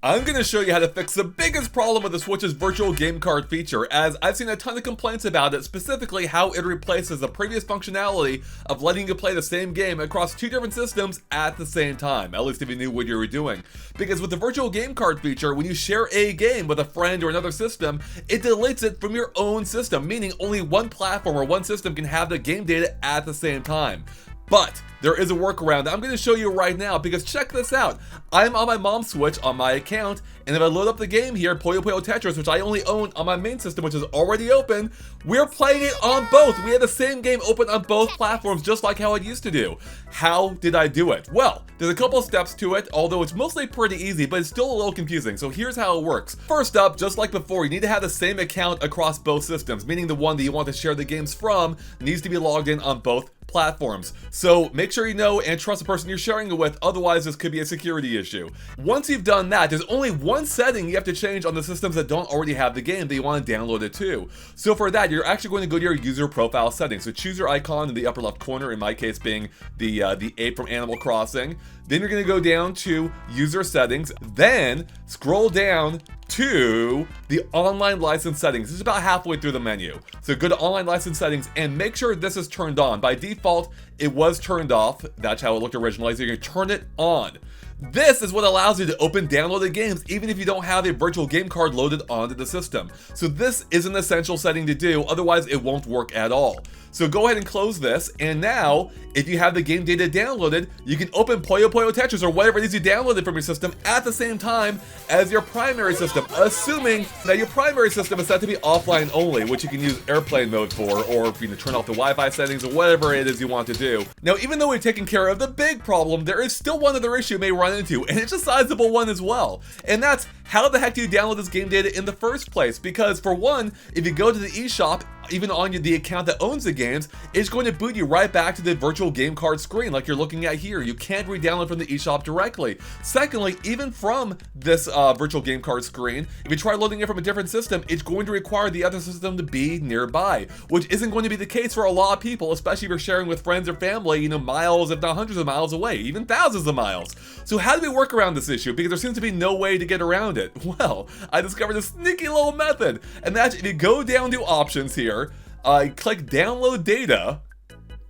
I'm going to show you how to fix the biggest problem with the Switch's virtual game card feature, as I've seen a ton of complaints about it, specifically how it replaces the previous functionality of letting you play the same game across two different systems at the same time, at least if you knew what you were doing. Because with the virtual game card feature, when you share a game with a friend or another system, it deletes it from your own system, meaning only one platform or one system can have the game data at the same time. But there is a workaround that I'm going to show you right now, because check this out. I'm on my mom's Switch on my account, and if I load up the game here, Puyo Puyo Tetris, which I only own on my main system, which is already open, we're playing it on both. We have the same game open on both platforms, just like how I used to do. How did I do it? Well, there's a couple steps to it, although it's mostly pretty easy, but it's still a little confusing, so here's how it works. First up, just like before, you need to have the same account across both systems, meaning the one that you want to share the games from needs to be logged in on both platforms. So make sure you know and trust the person you're sharing it with, otherwise this could be a security issue. Once you've done that, there's only one setting you have to change on the systems that don't already have the game that you want to download it to. So for that, you're actually going to go to your user profile settings. So choose your icon in the upper left corner, in my case being the ape from Animal Crossing. Then you're going to go down to user settings, then scroll down to the online license settings. This is about halfway through the menu. So go to online license settings and make sure this is turned on. By default, it was turned off. That's how it looked originally. So you're going to turn it on. This is what allows you to open downloaded games even if you don't have a virtual game card loaded onto the system. So this is an essential setting to do, otherwise it won't work at all. So go ahead and close this, and now, if you have the game data downloaded, you can open Puyo Puyo Tetris or whatever it is you downloaded from your system at the same time as your primary system, assuming that your primary system is set to be offline only, which you can use airplane mode for, or you can turn off the Wi-Fi settings or whatever it is you want to do. Now, even though we've taken care of the big problem, there is still one other issue you may run into, and it's a sizable one as well. And that's, how the heck do you download this game data in the first place? Because for one, if you go to the eShop, even on the account that owns the games, it's going to boot you right back to the virtual game card screen like you're looking at here. You can't re-download from the eShop directly. Secondly, even from this virtual game card screen, if you try loading it from a different system, it's going to require the other system to be nearby, which isn't going to be the case for a lot of people, especially if you're sharing with friends or family, you know, miles, if not hundreds of miles away, even thousands of miles. So how do we work around this issue? Because there seems to be no way to get around it. Well, I discovered a sneaky little method, and that's if you go down to options here, click download data,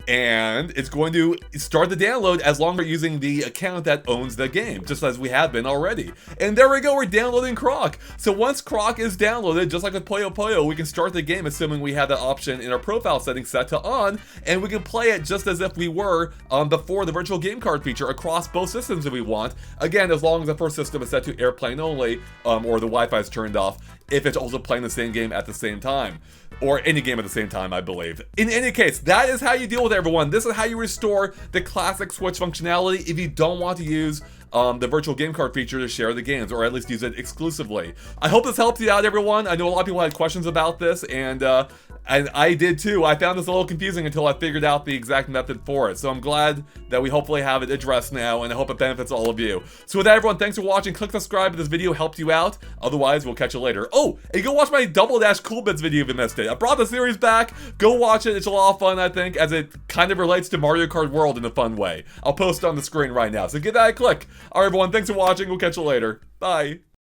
and it's going to start the download as long as you're using the account that owns the game, just as we have been already. And there we go, we're downloading Croc. So once Croc is downloaded, just like with Puyo Puyo, we can start the game assuming we have that option in our profile settings set to on, and we can play it just as if we were before the virtual game card feature across both systems if we want. Again, as long as the first system is set to airplane only, or the Wi-Fi is turned off, if it's also playing the same game at the same time. Or any game at the same time, I believe. In any case, that is how you deal with it, everyone. This is how you restore the classic Switch functionality if you don't want to use the virtual game card feature to share the games, or at least use it exclusively. I hope this helped you out, everyone. I know a lot of people had questions about this, and I did too. I found this a little confusing until I figured out the exact method for it. So I'm glad that we hopefully have it addressed now, and I hope it benefits all of you. So with that, everyone, thanks for watching. Click subscribe if this video helped you out. Otherwise, we'll catch you later. Oh, and go watch my Double Dash Cool Bits video if you missed it. I brought the series back. Go watch it. It's a lot of fun, I think, as it kind of relates to Mario Kart World in a fun way. I'll post it on the screen right now, so give that a click. Alright, everyone, thanks for watching. We'll catch you later. Bye.